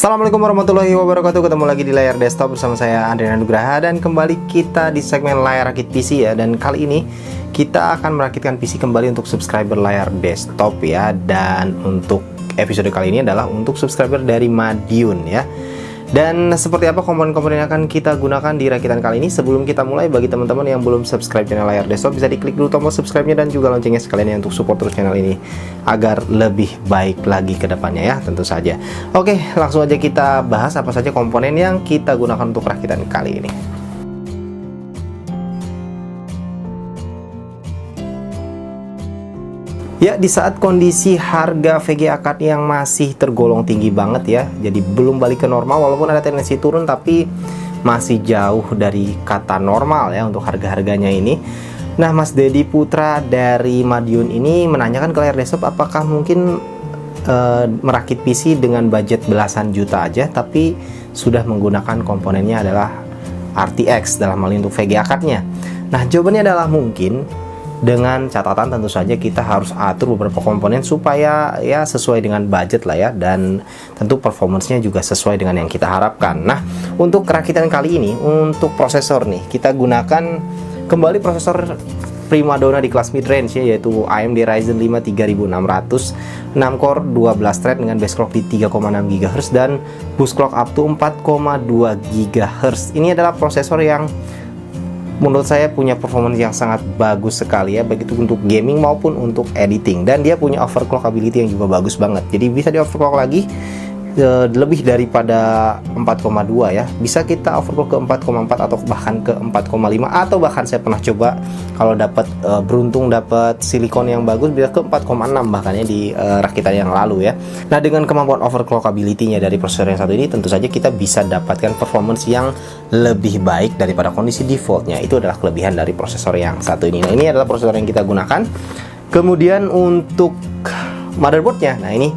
Assalamualaikum warahmatullahi wabarakatuh. Ketemu lagi di layar desktop bersama saya Andrian Nugraha. Dan kembali kita di segmen layar rakit PC ya. Dan kali ini kita akan merakitkan PC kembali untuk subscriber layar desktop ya. Dan untuk episode kali ini adalah untuk subscriber dari Madiun ya. Dan seperti apa komponen-komponen yang akan kita gunakan di rakitan kali ini? Sebelum kita mulai, bagi teman-teman yang belum subscribe channel layar desktop, bisa diklik dulu tombol subscribe-nya dan juga loncengnya sekalian ya, untuk support terus channel ini agar lebih baik lagi ke depannya ya, tentu saja. Oke, langsung aja kita bahas apa saja komponen yang kita gunakan untuk rakitan kali ini. Ya, di saat kondisi harga VGA card yang masih tergolong tinggi banget ya, jadi belum balik ke normal, walaupun ada tendensi turun tapi masih jauh dari kata normal ya untuk harga-harganya ini. Nah, Mas Dedi Putra dari Madiun ini menanyakan ke layar desktop apakah mungkin merakit PC dengan budget belasan juta aja tapi sudah menggunakan komponennya adalah RTX dalam hal ini untuk VGA card-nya. Nah, jawabannya adalah mungkin, dengan catatan tentu saja kita harus atur beberapa komponen supaya ya sesuai dengan budget lah ya, dan tentu performance-nya juga sesuai dengan yang kita harapkan. Nah, untuk rakitan kali ini untuk prosesor nih, kita gunakan kembali prosesor primadona di kelas mid range ya, yaitu AMD Ryzen 5 3600 6 core 12 thread dengan base clock di 3,6 GHz dan boost clock up to 4,2 GHz. Ini adalah prosesor yang menurut saya punya performance yang sangat bagus sekali ya, baik itu untuk gaming maupun untuk editing, dan dia punya overclock ability yang juga bagus banget. Jadi bisa di overclock lagi lebih daripada 4,2 ya, bisa kita overclock ke 4,4 atau bahkan ke 4,5, atau bahkan saya pernah coba kalau dapat beruntung dapat silikon yang bagus bisa ke 4,6 bahkan ya di rakitan yang lalu ya. Nah, dengan kemampuan overclock ability-nya dari prosesor yang satu ini, tentu saja kita bisa dapatkan performance yang lebih baik daripada kondisi defaultnya. Itu adalah kelebihan dari prosesor yang satu ini. Nah, ini adalah prosesor yang kita gunakan. Kemudian untuk motherboardnya, nah ini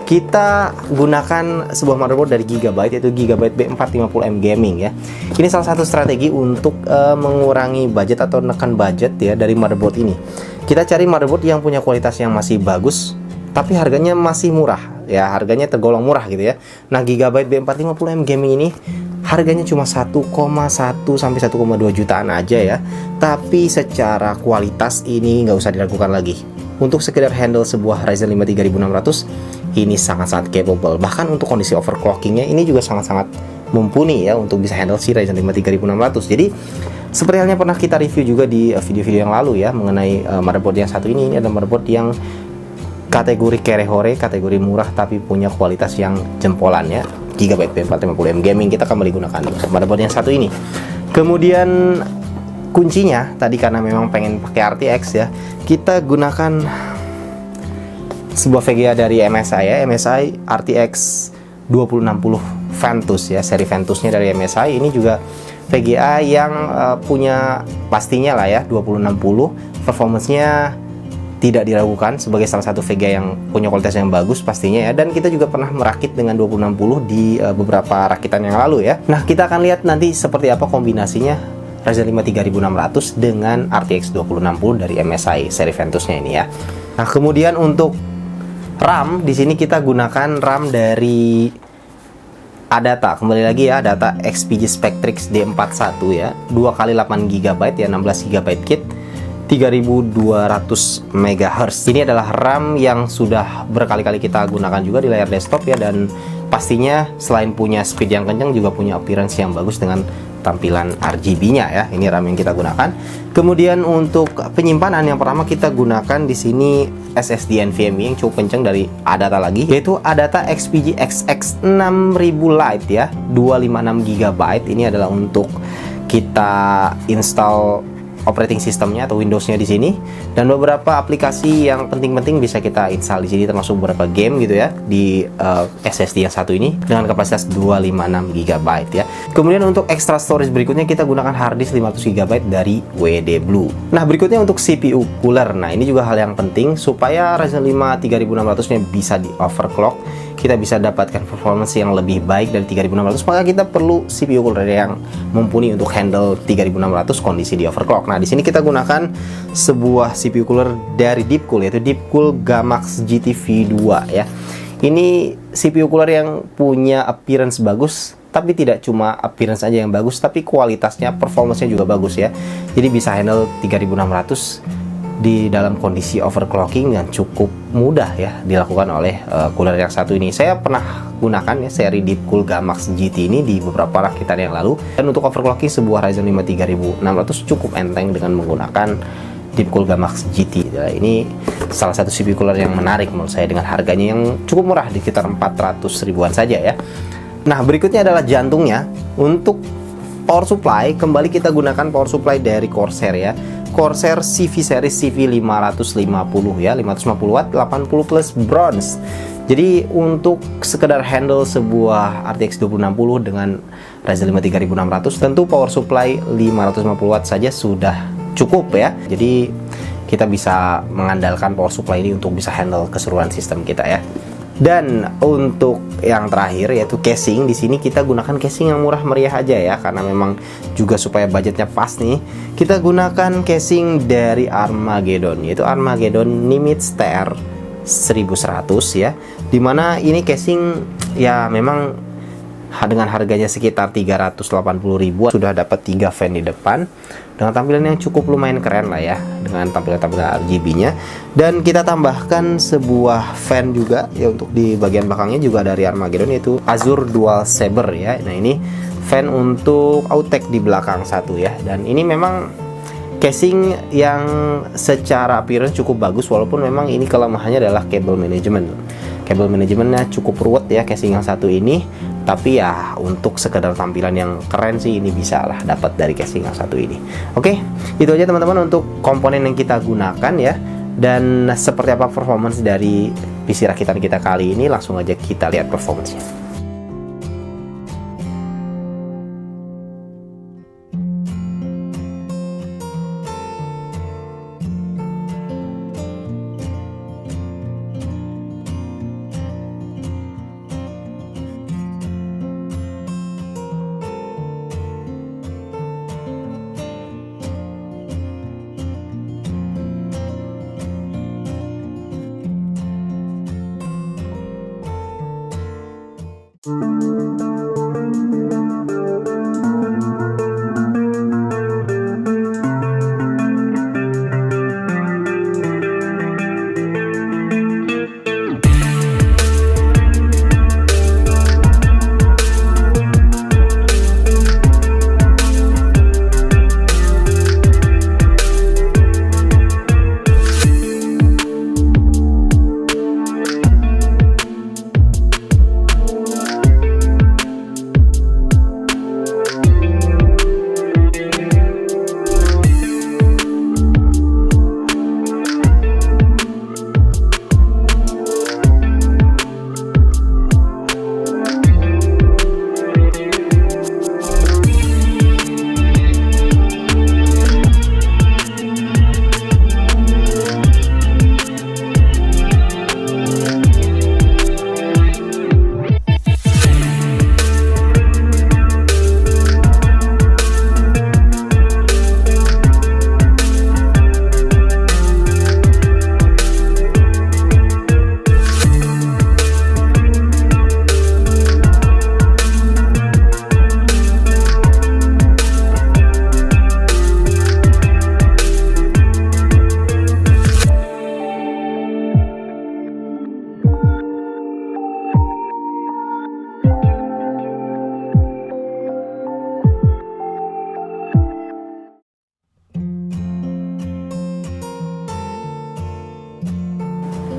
kita gunakan sebuah motherboard dari Gigabyte, yaitu Gigabyte B450M Gaming ya. Ini salah satu strategi untuk mengurangi budget atau menekan budget ya dari motherboard ini. Kita cari motherboard yang punya kualitas yang masih bagus tapi harganya masih murah ya, harganya tergolong murah gitu ya. Nah, Gigabyte B450M Gaming ini harganya cuma 1,1 sampai 1,2 jutaan aja ya, tapi secara kualitas ini nggak usah diragukan lagi. Untuk sekedar handle sebuah Ryzen 5 3600 ini sangat-sangat capable. Bahkan untuk kondisi overclockingnya ini juga sangat-sangat mumpuni ya untuk bisa handle si Ryzen 5 3600. Jadi seperti halnya pernah kita review juga di video-video yang lalu ya mengenai motherboard yang satu ini adalah motherboard yang kategori Kerehore, kategori murah tapi punya kualitas yang jempolan ya. Gigabyte B450M Gaming kita kembali gunakan untuk motherboard yang satu ini. Kemudian kuncinya tadi karena memang pengen pakai RTX ya, kita gunakan sebuah VGA dari MSI ya, MSI RTX 2060 Ventus ya, seri Ventusnya dari MSI. Ini juga VGA yang punya pastinya lah ya 2060, performance-nya tidak diragukan sebagai salah satu VGA yang punya kualitas yang bagus pastinya ya. Dan kita juga pernah merakit dengan 2060 di beberapa rakitan yang lalu ya. Nah, kita akan lihat nanti seperti apa kombinasinya Ryzen 5 3600 dengan RTX 2060 dari MSI seri Ventusnya ini ya. Nah, kemudian untuk RAM di sini kita gunakan RAM dari Adata. Kembali lagi ya, Adata XPG Spectrix D41 ya, 2x8 GB ya, 16 GB kit, 3200 MHz. Ini adalah RAM yang sudah berkali-kali kita gunakan juga di layar desktop ya, dan pastinya selain punya speed yang kencang juga punya appearance yang bagus dengan tampilan RGB-nya ya. Ini RAM yang kita gunakan. Kemudian untuk penyimpanan yang pertama kita gunakan di sini SSD NVMe yang cukup kencang dari Adata lagi, yaitu Adata XPG XX 6000 Lite ya, 256 GB. Ini adalah untuk kita install operating sistemnya atau Windows-nya di sini, dan beberapa aplikasi yang penting-penting bisa kita install di sini, termasuk beberapa game gitu ya di SSD yang satu ini dengan kapasitas 256 GB ya. Kemudian untuk extra storage berikutnya kita gunakan harddisk 500 GB dari WD Blue. Nah, berikutnya untuk CPU cooler. Nah, ini juga hal yang penting supaya Ryzen 5 3600-nya bisa di overclock, kita bisa dapatkan performance yang lebih baik dari 3600, maka kita perlu CPU cooler yang mumpuni untuk handle 3600 kondisi di overclock. Nah, di sini kita gunakan sebuah CPU cooler dari Deepcool, yaitu Deepcool Gamax GT V2 ya. Ini CPU cooler yang punya appearance bagus, tapi tidak cuma appearance aja yang bagus, tapi kualitasnya, performance-nya juga bagus ya. Jadi bisa handle 3600 di dalam kondisi overclocking yang cukup mudah ya dilakukan oleh cooler yang satu ini. Saya pernah gunakan ya seri Deepcool Gamax GT ini di beberapa rakitan yang lalu, dan untuk overclocking sebuah Ryzen 5 3600 cukup enteng dengan menggunakan Deepcool Gamax GT. Nah, ini salah satu CPU cooler yang menarik menurut saya dengan harganya yang cukup murah di sekitar 400 ribuan saja ya. Nah, berikutnya adalah jantungnya. Untuk power supply, kembali kita gunakan power supply dari Corsair ya. Corsair CV series CV550 ya, 550 watt, 80 plus bronze. Jadi untuk sekedar handle sebuah RTX 2060 dengan Ryzen 5 3600, tentu power supply 550 watt saja sudah cukup ya. Jadi kita bisa mengandalkan power supply ini untuk bisa handle keseluruhan sistem kita ya. Dan untuk yang terakhir yaitu casing, di sini kita gunakan casing yang murah meriah aja ya, karena memang juga supaya budgetnya pas nih. Kita gunakan casing dari Armageddon, yaitu Armageddon Nimitz TR 1100 ya. Dimana ini casing ya memang dengan harganya sekitar 380 ribuan sudah dapat 3 fan di depan dengan tampilan yang cukup lumayan keren lah ya, dengan tampilan-tampilan RGB-nya. Dan kita tambahkan sebuah fan juga ya untuk di bagian belakangnya juga dari Armageddon, yaitu Azure Dual Saber ya. Nah, ini fan untuk outtake di belakang satu ya. Dan ini memang casing yang secara appearance cukup bagus, walaupun memang ini kelemahannya adalah cable management. Cable manajemennya cukup ruwet ya casing yang satu ini, tapi ya untuk sekedar tampilan yang keren sih ini bisa lah dapat dari casing yang satu ini. Oke, itu aja teman-teman untuk komponen yang kita gunakan ya. Dan seperti apa performance dari PC rakitan kita kali ini, langsung aja kita lihat performance-nya.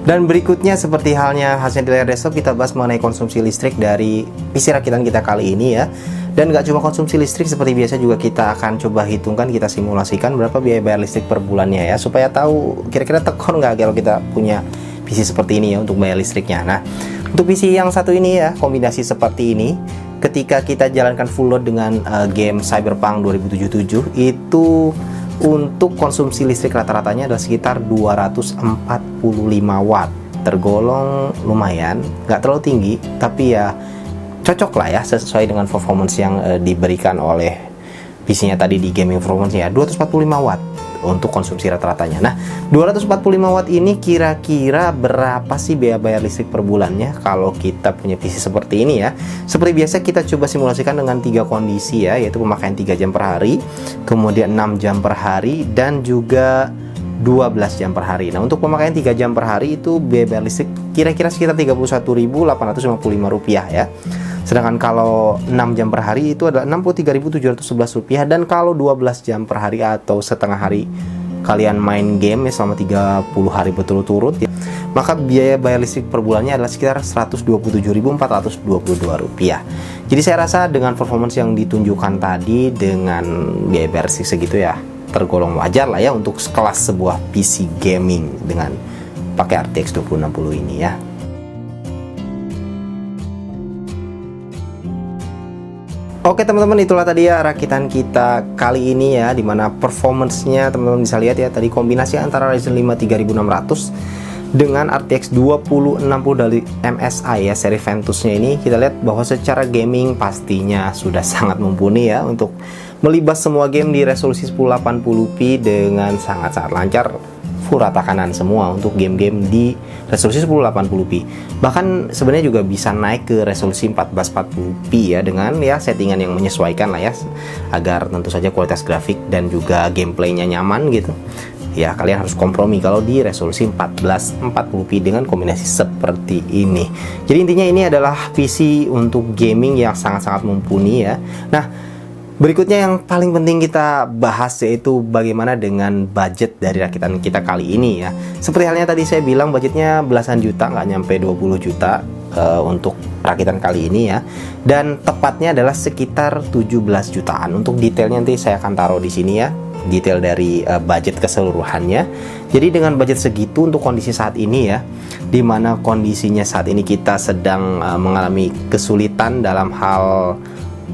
Dan berikutnya seperti halnya hasil di layar desktop, kita bahas mengenai konsumsi listrik dari PC rakitan kita kali ini ya. Dan nggak cuma konsumsi listrik, seperti biasa juga kita akan coba hitungkan, kita simulasikan berapa biaya bayar listrik per bulannya ya, supaya tahu kira-kira tekor nggak kalau kita punya PC seperti ini ya untuk bayar listriknya. Nah, untuk PC yang satu ini ya, kombinasi seperti ini, ketika kita jalankan full load dengan game Cyberpunk 2077, itu untuk konsumsi listrik rata-ratanya adalah sekitar 245 watt. Tergolong lumayan, nggak terlalu tinggi, tapi ya cocok lah ya, sesuai dengan performance yang diberikan oleh PC-nya tadi di gaming performance-nya. 245 watt untuk konsumsi rata-ratanya. Nah, 245 watt ini kira-kira berapa sih biaya bayar listrik per bulannya kalau kita punya PC seperti ini ya? Seperti biasa kita coba simulasikan dengan 3 kondisi ya, yaitu pemakaian 3 jam per hari, kemudian 6 jam per hari, dan juga 12 jam per hari. Nah, untuk pemakaian 3 jam per hari itu biaya bayar listrik kira-kira sekitar Rp31.855 ya. Sedangkan kalau 6 jam per hari itu adalah Rp63.711, dan kalau 12 jam per hari atau setengah hari kalian main game ya selama 30 hari berturut-turut ya, maka biaya bayar listrik per bulannya adalah sekitar Rp127.422. Jadi saya rasa dengan performance yang ditunjukkan tadi dengan biaya bayar listrik segitu ya tergolong wajar lah ya untuk kelas sebuah PC gaming dengan pakai RTX 2060 ini ya. Oke teman-teman, itulah tadi ya rakitan kita kali ini ya, dimana performance-nya teman-teman bisa lihat ya, tadi kombinasi antara Ryzen 5 3600 dengan RTX 2060 dari MSI ya, seri Ventusnya ini. Kita lihat bahwa secara gaming pastinya sudah sangat mumpuni ya untuk melibas semua game di resolusi 1080p dengan sangat-sangat lancar, full rata kanan semua untuk game-game di resolusi 1080p. Bahkan sebenarnya juga bisa naik ke resolusi 1440p ya, dengan ya settingan yang menyesuaikan lah ya, agar tentu saja kualitas grafik dan juga gameplaynya nyaman gitu. Ya kalian harus kompromi kalau di resolusi 1440p dengan kombinasi seperti ini. Jadi intinya ini adalah PC untuk gaming yang sangat-sangat mumpuni ya. Nah, berikutnya yang paling penting kita bahas yaitu bagaimana dengan budget dari rakitan kita kali ini ya. Seperti halnya tadi saya bilang budgetnya belasan juta, nggak nyampe 20 juta untuk rakitan kali ini ya. Dan tepatnya adalah sekitar 17 jutaan. Untuk detailnya nanti saya akan taruh di sini ya, detail dari budget keseluruhannya. Jadi dengan budget segitu untuk kondisi saat ini ya, dimana kondisinya saat ini kita sedang mengalami kesulitan dalam hal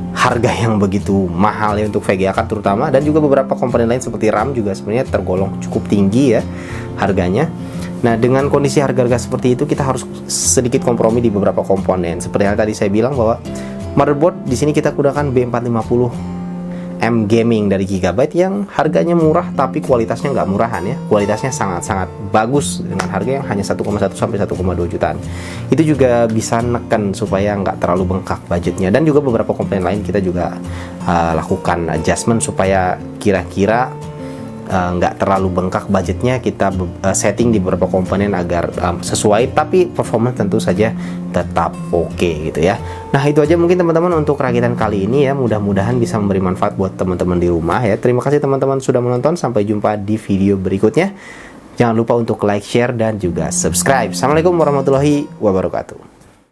harga yang begitu mahal ya untuk VGA card terutama, dan juga beberapa komponen lain seperti RAM juga sebenarnya tergolong cukup tinggi ya harganya. Nah, dengan kondisi harga-harga seperti itu kita harus sedikit kompromi di beberapa komponen. Seperti yang tadi saya bilang bahwa motherboard di sini kita gunakan B450 M Gaming dari Gigabyte yang harganya murah tapi kualitasnya nggak murahan ya. Kualitasnya sangat-sangat bagus dengan harga yang hanya 1,1 sampai 1,2 jutaan. Itu juga bisa neken supaya nggak terlalu bengkak budgetnya, dan juga beberapa komponen lain kita juga lakukan adjustment supaya kira-kira nggak terlalu bengkak budgetnya. Kita setting di beberapa komponen agar sesuai, tapi performance tentu saja tetap oke gitu ya. Nah, itu aja mungkin teman-teman untuk rakitan kali ini ya. Mudah-mudahan bisa memberi manfaat buat teman-teman di rumah ya. Terima kasih teman-teman sudah menonton. Sampai jumpa di video berikutnya. Jangan lupa untuk like, share, dan juga subscribe. Assalamualaikum warahmatullahi wabarakatuh.